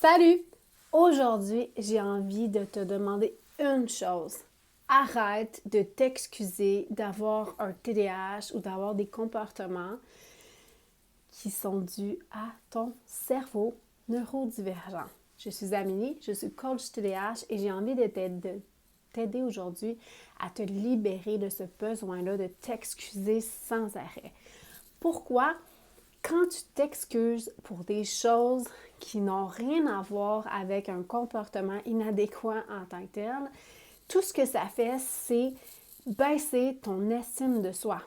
Salut! Aujourd'hui, j'ai envie de te demander une chose. Arrête de t'excuser d'avoir un TDAH ou d'avoir des comportements qui sont dus à ton cerveau neurodivergent. Je suis Amélie, je suis coach TDAH et j'ai envie de t'aider aujourd'hui à te libérer de ce besoin-là de t'excuser sans arrêt. Pourquoi? Quand tu t'excuses pour des choses qui n'ont rien à voir avec un comportement inadéquat en tant que tel, tout ce que ça fait, c'est baisser ton estime de soi.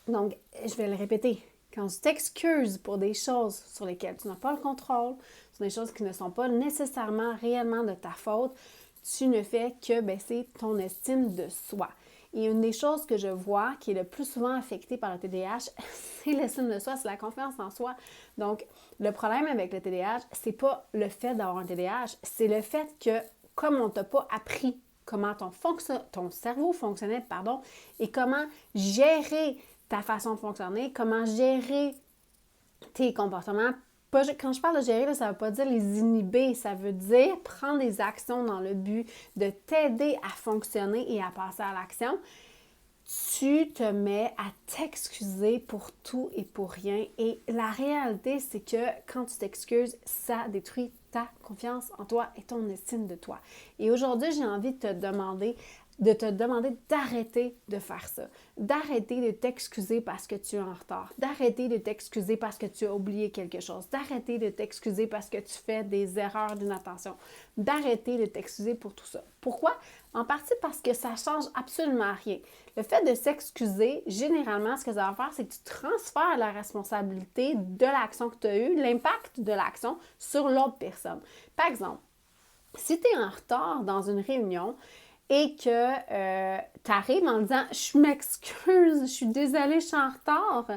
Donc, je vais le répéter. Quand tu t'excuses pour des choses sur lesquelles tu n'as pas le contrôle, sur des choses qui ne sont pas nécessairement réellement de ta faute, tu ne fais que baisser ton estime de soi. Et une des choses que je vois qui est le plus souvent affectée par le TDAH, c'est l'estime de soi, c'est la confiance en soi. Donc, le problème avec le TDAH, c'est pas le fait d'avoir un TDAH, c'est le fait que, comme on t'a pas appris comment ton cerveau fonctionnait, et comment gérer ta façon de fonctionner, comment gérer tes comportements. Quand je parle de gérer, ça ne veut pas dire les inhiber, ça veut dire prendre des actions dans le but de t'aider à fonctionner et à passer à l'action. Tu te mets à t'excuser pour tout et pour rien. Et la réalité, c'est que quand tu t'excuses, ça détruit ta confiance en toi et ton estime de toi. Et aujourd'hui, j'ai envie de te demander d'arrêter de faire ça, d'arrêter de t'excuser parce que tu es en retard, d'arrêter de t'excuser parce que tu as oublié quelque chose, d'arrêter de t'excuser parce que tu fais des erreurs d'inattention, d'arrêter de t'excuser pour tout ça. Pourquoi? En partie parce que ça ne change absolument rien. Le fait de s'excuser, généralement, ce que ça va faire, c'est que tu transfères la responsabilité de l'action que tu as eue, l'impact de l'action sur l'autre personne. Par exemple, si tu es en retard dans une réunion, et que tu arrives en disant « Je m'excuse, je suis désolée, je suis en retard »,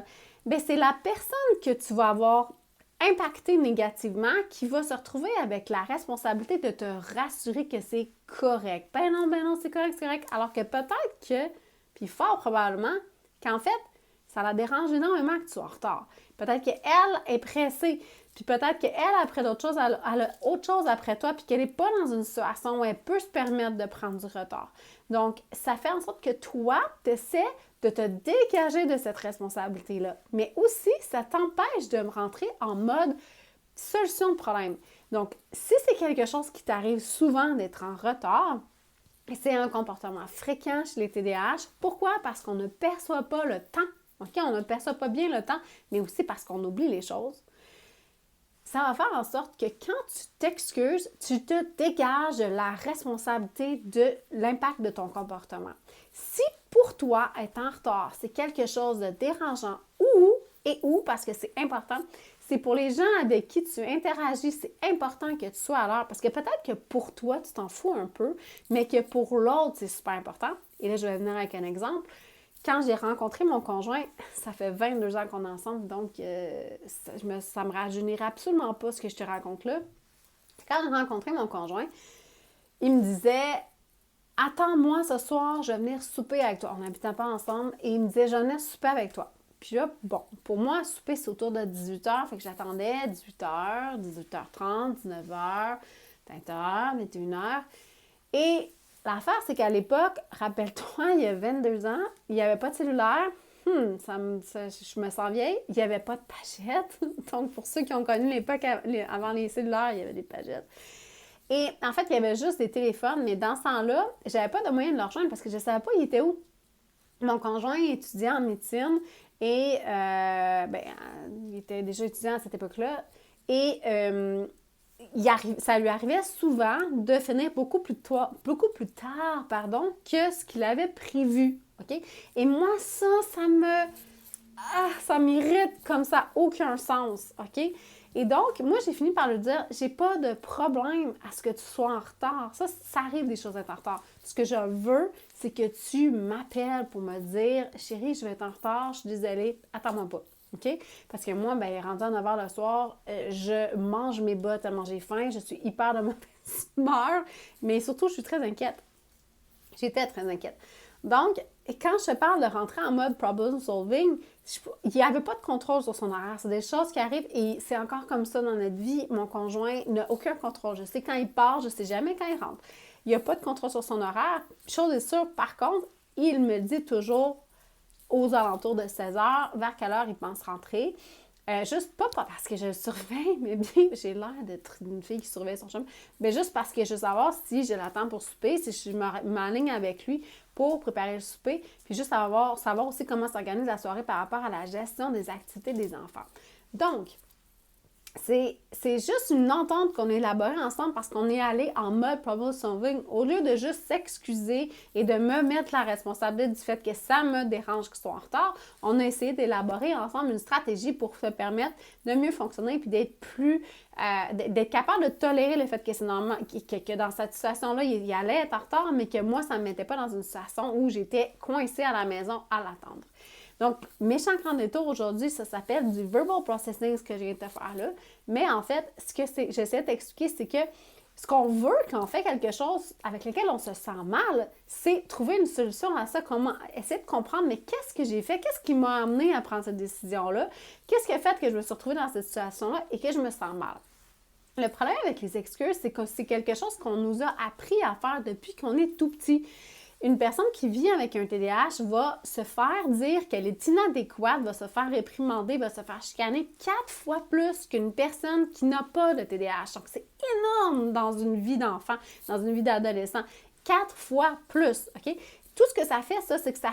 bien, c'est la personne que tu vas avoir impactée négativement qui va se retrouver avec la responsabilité de te rassurer que c'est correct. Ben non, c'est correct. Alors que peut-être que, puis fort probablement, qu'en fait, ça la dérange énormément que tu sois en retard. Peut-être qu'elle est pressée. Puis peut-être qu'elle, après d'autres choses, elle a autre chose après toi, puis qu'elle n'est pas dans une situation où elle peut se permettre de prendre du retard. Donc, ça fait en sorte que toi, tu essaies de te dégager de cette responsabilité-là. Mais aussi, ça t'empêche de rentrer en mode solution de problème. Donc, si c'est quelque chose qui t'arrive souvent d'être en retard, c'est un comportement fréquent chez les TDAH. Pourquoi? Parce qu'on ne perçoit pas le temps. OK? On ne perçoit pas bien le temps, mais aussi parce qu'on oublie les choses. Ça va faire en sorte que quand tu t'excuses, tu te dégages de la responsabilité de l'impact de ton comportement. Si pour toi, être en retard, c'est quelque chose de dérangeant ou, parce que c'est important, c'est pour les gens avec qui tu interagis, c'est important que tu sois à l'heure parce que peut-être que pour toi, tu t'en fous un peu, mais que pour l'autre, c'est super important. Et là, je vais venir avec un exemple. Quand j'ai rencontré mon conjoint, ça fait 22 ans qu'on est ensemble, donc ça me rajeunirait absolument pas ce que je te raconte là. Quand j'ai rencontré mon conjoint, il me disait « Attends-moi ce soir, je vais venir souper avec toi. » On n'habitait pas ensemble et il me disait « Je vais venir souper avec toi. » Puis là, bon, pour moi, souper, c'est autour de 18h, fait que j'attendais 18h, 18h30, 19h, 20h, 21h. Et l'affaire, c'est qu'à l'époque, rappelle-toi, il y a 22 ans, il n'y avait pas de cellulaire. Je me sens vieille. Il n'y avait pas de pagettes. Donc, pour ceux qui ont connu l'époque avant les cellulaires, il y avait des pagettes. Et en fait, il y avait juste des téléphones, mais dans ce temps-là, j'avais pas de moyen de le rejoindre parce que je ne savais pas il était où. Mon conjoint étudiait en médecine et il était déjà étudiant à cette époque-là. Et ça lui arrivait souvent de finir beaucoup plus tard, que ce qu'il avait prévu. OK? Et moi, ça m'irrite comme ça, aucun sens. OK? Et donc, moi, j'ai fini par lui dire, j'ai pas de problème à ce que tu sois en retard. Ça arrive des choses d'être en retard. Ce que je veux, c'est que tu m'appelles pour me dire, chérie, je vais être en retard, je suis désolée, attends-moi pas. OK? Parce que moi, rendu à 9h le soir, je mange mes bas tellement j'ai faim, je suis hyper de mauvaise humeur, mais surtout, je suis très inquiète. J'étais très inquiète. Donc, quand je te parle de rentrer en mode problem solving, il n'y avait pas de contrôle sur son horaire. C'est des choses qui arrivent et c'est encore comme ça dans notre vie. Mon conjoint n'a aucun contrôle. Je sais quand il part, je ne sais jamais quand il rentre. Il n'y a pas de contrôle sur son horaire. Chose est sûre, par contre, il me dit toujours aux alentours de 16 heures, vers quelle heure il pense rentrer. Juste pas parce que je le surveille, mais bien, j'ai l'air d'être une fille qui surveille son chum, mais juste parce que je veux savoir si je l'attends pour souper, si je m'aligne avec lui pour préparer le souper, puis juste savoir aussi comment s'organise la soirée par rapport à la gestion des activités des enfants. Donc, c'est juste une entente qu'on a élaborée ensemble parce qu'on est allé en mode problem solving. Au lieu de juste s'excuser et de me mettre la responsabilité du fait que ça me dérange qu'ils soient en retard, on a essayé d'élaborer ensemble une stratégie pour se permettre de mieux fonctionner puis d'être capable de tolérer le fait que c'est normal, que dans cette situation-là, il allait être en retard, mais que moi, ça ne me mettait pas dans une situation où j'étais coincée à la maison à l'attendre. Donc, méchant grand détour aujourd'hui, ça s'appelle du verbal processing, ce que je viens de te faire là. Mais en fait, ce que j'essaie de t'expliquer, c'est que ce qu'on veut quand on fait quelque chose avec lequel on se sent mal, c'est trouver une solution à ça, essayer de comprendre, mais qu'est-ce que j'ai fait? Qu'est-ce qui m'a amené à prendre cette décision-là? Qu'est-ce qui a fait que je me suis retrouvée dans cette situation-là et que je me sens mal? Le problème avec les excuses, c'est que c'est quelque chose qu'on nous a appris à faire depuis qu'on est tout petit. Une personne qui vit avec un TDAH va se faire dire qu'elle est inadéquate, va se faire réprimander, va se faire chicaner 4 fois plus qu'une personne qui n'a pas de TDAH. Donc, c'est énorme dans une vie d'enfant, dans une vie d'adolescent. 4 fois plus, OK? Tout ce que ça fait, ça, c'est que ça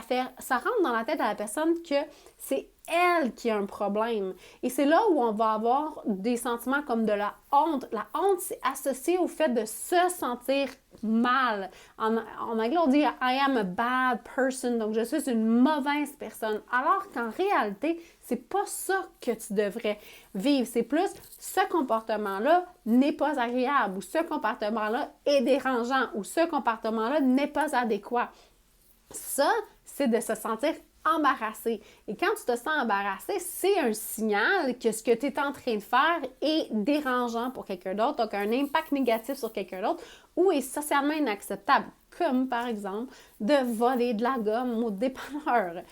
rentre dans la tête de la personne que c'est elle qui a un problème. Et c'est là où on va avoir des sentiments comme de la honte. La honte, c'est associé au fait de se sentir mal. En anglais, on dit « I am a bad person », donc je suis une mauvaise personne. Alors qu'en réalité, c'est pas ça que tu devrais vivre. C'est plus ce comportement-là n'est pas agréable ou ce comportement-là est dérangeant ou ce comportement-là n'est pas adéquat. Ça, c'est de se sentir embarrassé. Et quand tu te sens embarrassé, c'est un signal que ce que tu es en train de faire est dérangeant pour quelqu'un d'autre, donc un impact négatif sur quelqu'un d'autre ou est socialement inacceptable, comme par exemple de voler de la gomme au dépanneur.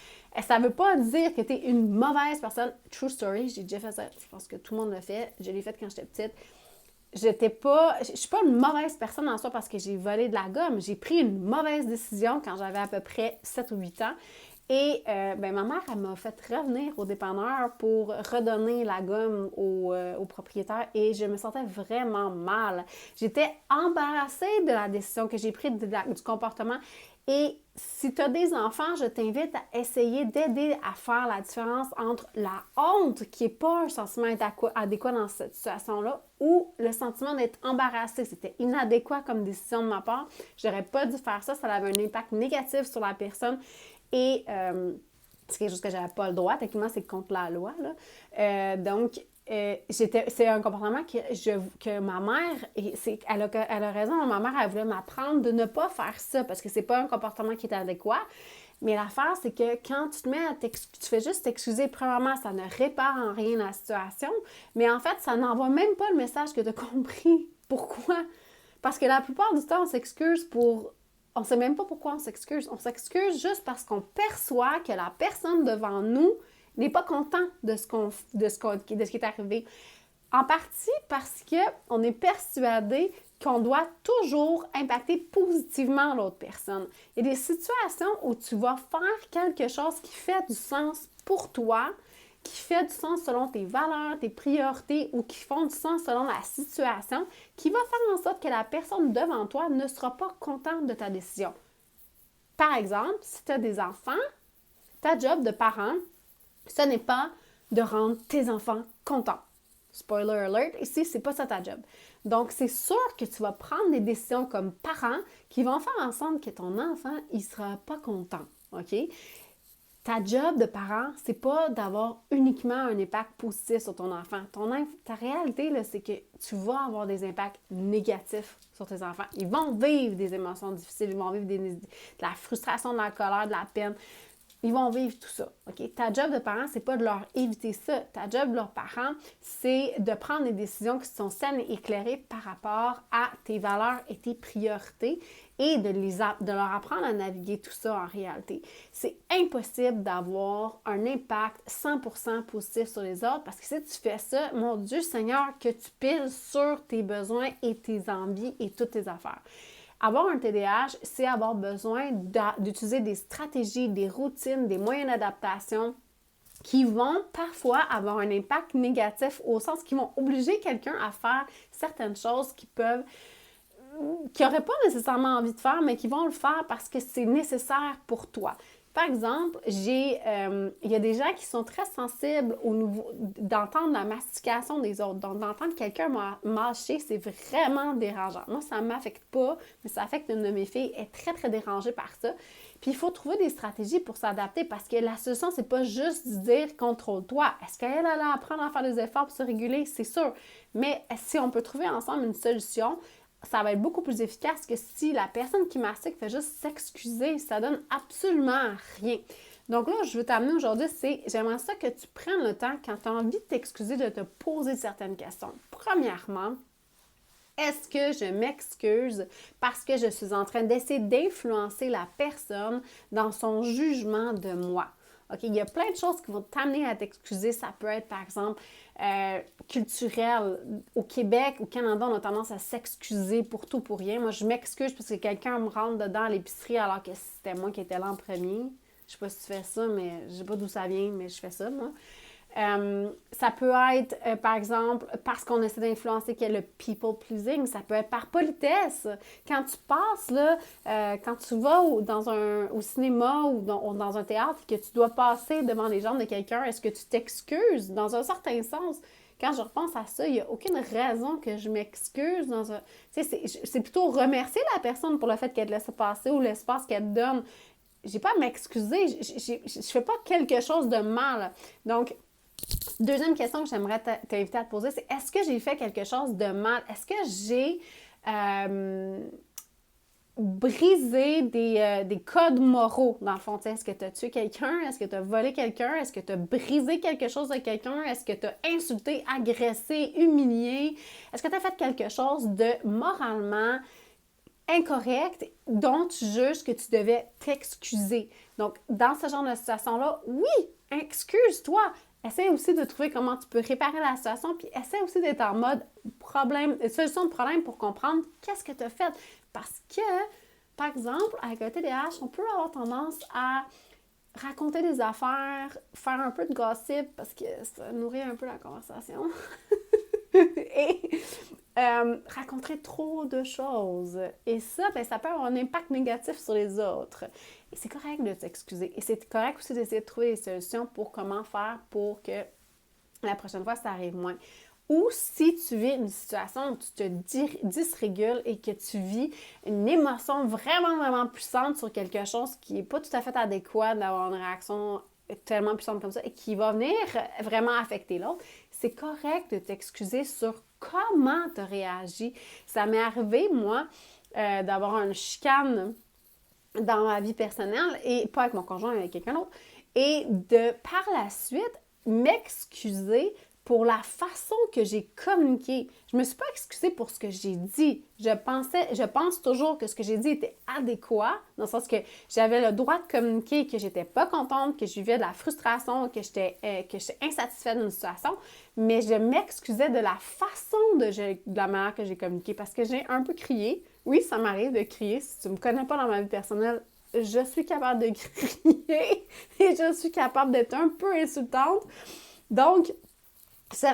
Ça ne veut pas dire que tu es une mauvaise personne. True story, j'ai déjà fait ça. Je pense que tout le monde l'a fait. Je l'ai fait quand j'étais petite. Je ne suis pas une mauvaise personne en soi parce que j'ai volé de la gomme. J'ai pris une mauvaise décision quand j'avais à peu près 7 ou 8 ans. Et ma mère, elle m'a fait revenir au dépanneur pour redonner la gomme au propriétaire et je me sentais vraiment mal. J'étais embarrassée de la décision que j'ai prise, du comportement. Et si tu as des enfants, je t'invite à essayer d'aider à faire la différence entre la honte, qui n'est pas un sentiment adéquat dans cette situation-là, ou le sentiment d'être embarrassé. C'était inadéquat comme décision de ma part. Je n'aurais pas dû faire ça. Ça avait un impact négatif sur la personne. Et c'est quelque chose que je n'avais pas le droit. Techniquement, c'est contre la loi, là. C'est un comportement que ma mère, elle a raison, ma mère, elle voulait m'apprendre de ne pas faire ça parce que c'est pas un comportement qui est adéquat. Mais l'affaire, c'est que quand tu te mets tu fais juste t'excuser, premièrement, ça ne répare en rien la situation, mais en fait, ça n'envoie même pas le message que tu as compris. Pourquoi? Parce que la plupart du temps, on s'excuse on ne sait même pas pourquoi on s'excuse. On s'excuse juste parce qu'on perçoit que la personne devant nous n'est pas content de ce qui est arrivé. En partie parce qu'on est persuadé qu'on doit toujours impacter positivement l'autre personne. Il y a des situations où tu vas faire quelque chose qui fait du sens pour toi, qui fait du sens selon tes valeurs, tes priorités ou qui font du sens selon la situation, qui va faire en sorte que la personne devant toi ne sera pas contente de ta décision. Par exemple, si tu as des enfants, ta job de parent, ce n'est pas de rendre tes enfants contents. Spoiler alert, ici, c'est pas ça ta job. Donc, c'est sûr que tu vas prendre des décisions comme parent qui vont faire en sorte que ton enfant, il sera pas content, OK? Ta job de parent, c'est pas d'avoir uniquement un impact positif sur ton enfant. Ta réalité, là, c'est que tu vas avoir des impacts négatifs sur tes enfants. Ils vont vivre des émotions difficiles, ils vont vivre de la frustration, de la colère, de la peine. ils vont vivre tout ça, OK? Ta job de parent, c'est pas de leur éviter ça. Ta job de leurs parents, c'est de prendre des décisions qui sont saines et éclairées par rapport à tes valeurs et tes priorités et de leur apprendre à naviguer tout ça en réalité. C'est impossible d'avoir un impact 100% positif sur les autres parce que si tu fais ça, mon Dieu Seigneur, que tu piles sur tes besoins et tes envies et toutes tes affaires. Avoir un TDAH, c'est avoir besoin d'utiliser des stratégies, des routines, des moyens d'adaptation qui vont parfois avoir un impact négatif au sens qu'ils vont obliger quelqu'un à faire certaines choses qui n'auraient pas nécessairement envie de faire, mais qui vont le faire parce que c'est nécessaire pour toi. Par exemple, il y a des gens qui sont très sensibles au niveau d'entendre la mastication des autres. Donc, d'entendre quelqu'un mâcher, c'est vraiment dérangeant. Moi, ça ne m'affecte pas, mais ça affecte une de mes filles. Elle est très, très dérangée par ça. Puis, il faut trouver des stratégies pour s'adapter parce que la solution, c'est pas juste de dire « contrôle-toi ». Est-ce qu'elle allait apprendre à faire des efforts pour se réguler? C'est sûr. Mais si on peut trouver ensemble une solution, ça va être beaucoup plus efficace que si la personne qui mastique fait juste s'excuser. Ça donne absolument rien. Donc là, je veux t'amener aujourd'hui, j'aimerais ça que tu prennes le temps, quand tu as envie de t'excuser, de te poser certaines questions. Premièrement, est-ce que je m'excuse parce que je suis en train d'essayer d'influencer la personne dans son jugement de moi? OK, il y a plein de choses qui vont t'amener à t'excuser. Ça peut être, par exemple, culturel. Au Québec, au Canada, on a tendance à s'excuser pour tout, pour rien. Moi, je m'excuse parce que quelqu'un me rentre dedans à l'épicerie alors que c'était moi qui étais là en premier. Je sais pas si tu fais ça, mais je sais pas d'où ça vient, mais je fais ça, moi. Ça peut être, par exemple, parce qu'on essaie d'influencer qu'il y a le people pleasing. Ça peut être par politesse. Quand tu passes, là, quand tu vas au cinéma ou dans un théâtre et que tu dois passer devant les jambes de quelqu'un, est-ce que tu t'excuses? Dans un certain sens, quand je repense à ça, il n'y a aucune raison que je m'excuse. C'est plutôt remercier la personne pour le fait qu'elle te laisse passer ou l'espace qu'elle te donne. J'ai pas à m'excuser. Je fais pas quelque chose de mal. Donc, deuxième question que j'aimerais t'inviter à te poser, c'est est-ce que j'ai fait quelque chose de mal? Est-ce que j'ai brisé des codes moraux, dans le fond? Est-ce que tu as tué quelqu'un? Est-ce que tu as volé quelqu'un? Est-ce que tu as brisé quelque chose de quelqu'un? Est-ce que tu as insulté, agressé, humilié? Est-ce que tu as fait quelque chose de moralement incorrect dont tu juges que tu devais t'excuser? Donc, dans ce genre de situation-là, oui, excuse-toi. Essaie aussi de trouver comment tu peux réparer la situation, puis essaie aussi d'être en mode solution de problème pour comprendre qu'est-ce que tu as fait. Parce que, par exemple, avec le TDAH, on peut avoir tendance à raconter des affaires, faire un peu de gossip, parce que ça nourrit un peu la conversation. Et raconter trop de choses. Et ça, ça peut avoir un impact négatif sur les autres. Et c'est correct de s'excuser. Et c'est correct aussi d'essayer de trouver des solutions pour comment faire pour que la prochaine fois, ça arrive moins. Ou si tu vis une situation où tu te dysrégules et que tu vis une émotion vraiment, vraiment puissante sur quelque chose qui n'est pas tout à fait adéquat d'avoir une réaction tellement puissante comme ça et qui va venir vraiment affecter l'autre, c'est correct de t'excuser sur comment tu as réagi. Ça m'est arrivé, moi, d'avoir une chicane dans ma vie personnelle, et pas avec mon conjoint, mais avec quelqu'un d'autre, et de, par la suite, m'excuser pour la façon que j'ai communiqué. Je me suis pas excusée pour ce que j'ai dit. Je pense toujours que ce que j'ai dit était adéquat, dans le sens que j'avais le droit de communiquer, que j'étais pas contente, que je vivais de la frustration, que j'étais insatisfaite d'une situation, mais je m'excusais de la façon de la manière que j'ai communiqué, parce que j'ai un peu crié. Oui, ça m'arrive de crier. Si tu me connais pas dans ma vie personnelle, je suis capable de crier et je suis capable d'être un peu insultante. Donc,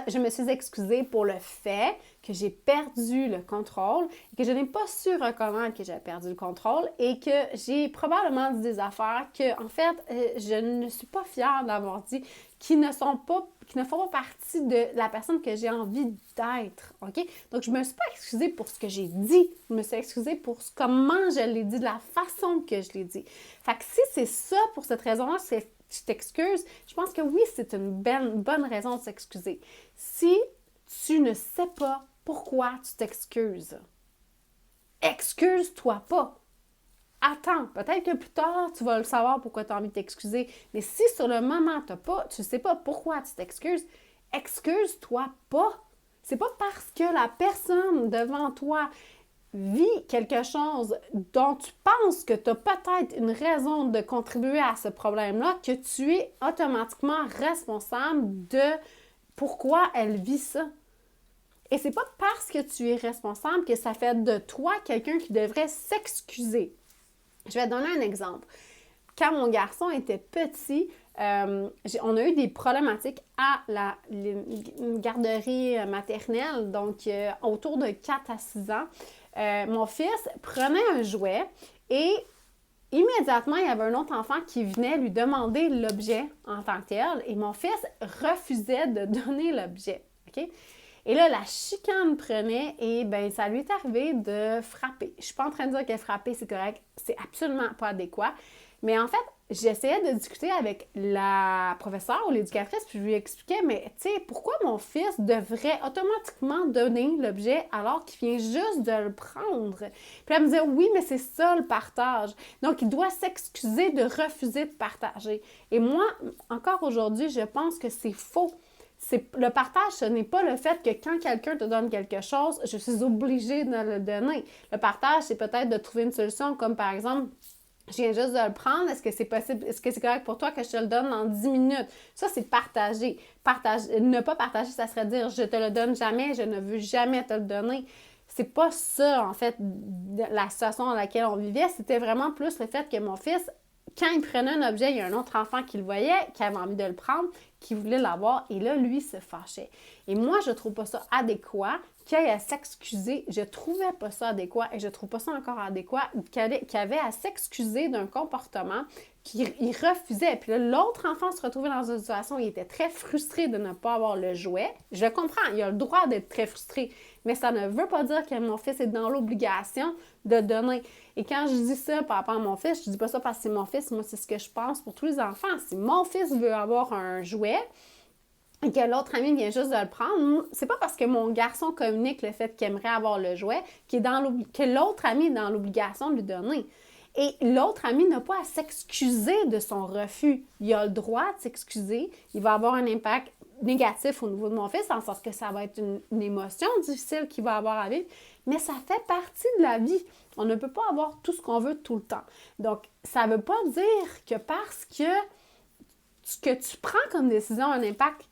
je me suis excusée pour le fait que j'ai perdu le contrôle et que je n'ai pas su reconnaître que j'avais perdu le contrôle et que j'ai probablement dit des affaires que, en fait, je ne suis pas fière d'avoir dit, qui ne font pas partie de la personne que j'ai envie d'être, OK? Donc, je ne me suis pas excusée pour ce que j'ai dit. Je me suis excusée pour comment je l'ai dit, de la façon que je l'ai dit. Fait que si c'est ça, pour cette raison-là, tu t'excuses, je pense que oui, c'est une bonne raison de s'excuser. Si tu ne sais pas pourquoi tu t'excuses, excuse-toi pas. attends. Peut-être que plus tard, tu vas le savoir pourquoi tu as envie de t'excuser. Mais si sur le moment, tu ne sais pas pourquoi tu t'excuses, excuse-toi pas. C'est pas parce que la personne devant toi vit quelque chose dont tu penses que tu as peut-être une raison de contribuer à ce problème-là que tu es automatiquement responsable de pourquoi elle vit ça. Et c'est pas parce que tu es responsable que ça fait de toi quelqu'un qui devrait s'excuser. Je vais te donner un exemple. Quand mon garçon était petit, on a eu des problématiques à la garderie maternelle, donc autour de 4 à 6 ans. Mon fils prenait un jouet et immédiatement, il y avait un autre enfant qui venait lui demander l'objet en tant que tel et mon fils refusait de donner l'objet. OK? Et là, la chicane prenait et bien, ça lui est arrivé de frapper. Je ne suis pas en train de dire que frapper, c'est correct. C'est absolument pas adéquat. Mais en fait, j'essayais de discuter avec la professeure ou l'éducatrice, puis je lui expliquais, mais tu sais, pourquoi mon fils devrait automatiquement donner l'objet alors qu'il vient juste de le prendre? Puis elle me disait, oui, mais c'est ça le partage. Donc, il doit s'excuser de refuser de partager. Et moi, encore aujourd'hui, je pense que c'est faux. Le partage, ce n'est pas le fait que quand quelqu'un te donne quelque chose, je suis obligée de le donner. Le partage, c'est peut-être de trouver une solution, comme par exemple, je viens juste de le prendre, est-ce que c'est possible, est-ce que c'est correct pour toi que je te le donne dans 10 minutes? Ça, c'est partager. Ne pas partager, ça serait dire, je te le donne jamais, je ne veux jamais te le donner. C'est pas ça, en fait, la situation dans laquelle on vivait. C'était vraiment plus le fait que mon fils, quand il prenait un objet, il y a un autre enfant qui le voyait, qui avait envie de le prendre, qui voulait l'avoir, et là, lui, se fâchait. Et moi, je trouve pas ça adéquat qu'il ait à s'excuser. Je trouvais pas ça adéquat, et je trouve pas ça encore adéquat, qu'il avait à s'excuser d'un comportement qu'il refusait. Puis là, l'autre enfant se retrouvait dans une situation où il était très frustré de ne pas avoir le jouet. Je comprends, il a le droit d'être très frustré, mais ça ne veut pas dire que mon fils est dans l'obligation de donner. Et quand je dis ça par rapport à mon fils, je dis pas ça parce que c'est mon fils, moi c'est ce que je pense pour tous les enfants. Si mon fils veut avoir un jouet et que l'autre ami vient juste de le prendre, c'est pas parce que mon garçon communique le fait qu'il aimerait avoir le jouet que l'autre ami est dans l'obligation de lui donner. Et l'autre ami n'a pas à s'excuser de son refus. Il a le droit de s'excuser. Il va avoir un impact négatif au niveau de mon fils, en sorte que ça va être une émotion difficile qu'il va avoir à vivre, mais ça fait partie de la vie. On ne peut pas avoir tout ce qu'on veut tout le temps. Donc, ça ne veut pas dire que parce que ce que tu prends comme décision a un impact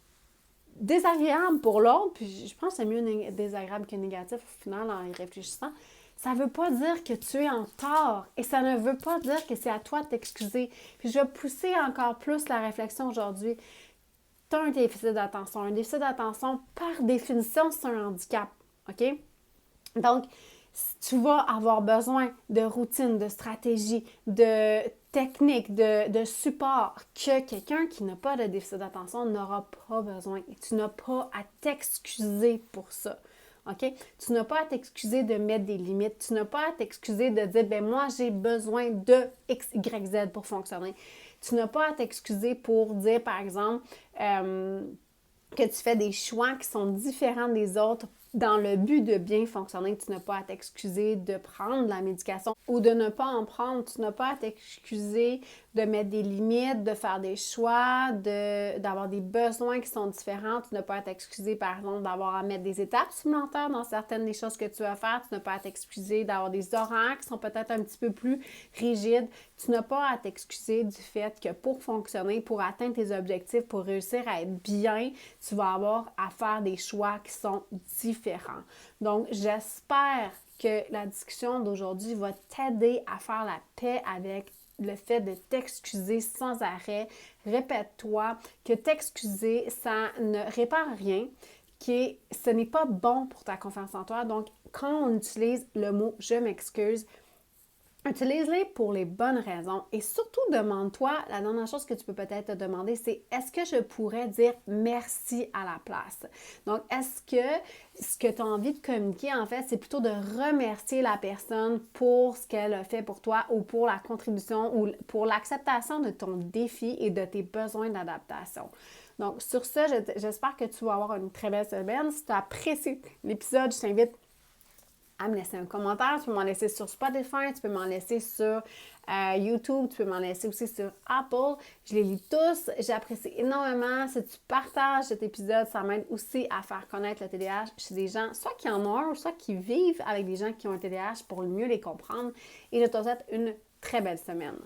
désagréable pour l'autre, puis je pense que c'est mieux désagréable que négatif au final en y réfléchissant, ça ne veut pas dire que tu es en tort et ça ne veut pas dire que c'est à toi de t'excuser. Puis je vais pousser encore plus la réflexion aujourd'hui. Tu as un déficit d'attention. Un déficit d'attention, par définition, c'est un handicap. OK? Donc, tu vas avoir besoin de routines, de stratégies, de techniques, de support que quelqu'un qui n'a pas de déficit d'attention n'aura pas besoin. Et tu n'as pas à t'excuser pour ça. OK? Tu n'as pas à t'excuser de mettre des limites. Tu n'as pas à t'excuser de dire, ben moi, j'ai besoin de X, Y, Z pour fonctionner. Tu n'as pas à t'excuser pour dire, par exemple, que tu fais des choix qui sont différents des autres dans le but de bien fonctionner. Tu n'as pas à t'excuser de prendre la médication ou de ne pas en prendre. Tu n'as pas à t'excuser de mettre des limites, de faire des choix, d'avoir des besoins qui sont différents. Tu n'as pas à t'excuser, par exemple, d'avoir à mettre des étapes supplémentaires dans certaines des choses que tu vas faire. Tu n'as pas à t'excuser d'avoir des horaires qui sont peut-être un petit peu plus rigides. Tu n'as pas à t'excuser du fait que pour fonctionner, pour atteindre tes objectifs, pour réussir à être bien, tu vas avoir à faire des choix qui sont différents. Donc, j'espère que la discussion d'aujourd'hui va t'aider à faire la paix avec le fait de t'excuser sans arrêt. Répète-toi que t'excuser, ça ne répare rien, que ce n'est pas bon pour ta confiance en toi. Donc, quand on utilise le mot « je m'excuse », utilise-les pour les bonnes raisons et surtout demande-toi, la dernière chose que tu peux peut-être te demander, c'est est-ce que je pourrais dire merci à la place? Donc, est-ce que ce que tu as envie de communiquer, en fait, c'est plutôt de remercier la personne pour ce qu'elle a fait pour toi ou pour la contribution ou pour l'acceptation de ton défi et de tes besoins d'adaptation. Donc, sur ça, j'espère que tu vas avoir une très belle semaine. Si tu as apprécié l'épisode, je t'invite à me laisser un commentaire. Tu peux m'en laisser sur Spotify, tu peux m'en laisser sur YouTube, tu peux m'en laisser aussi sur Apple. Je les lis tous. J'apprécie énormément. Si tu partages cet épisode, ça m'aide aussi à faire connaître le TDAH chez des gens, soit qui en ont un, soit qui vivent avec des gens qui ont un TDAH pour mieux les comprendre. Et je te souhaite une très belle semaine.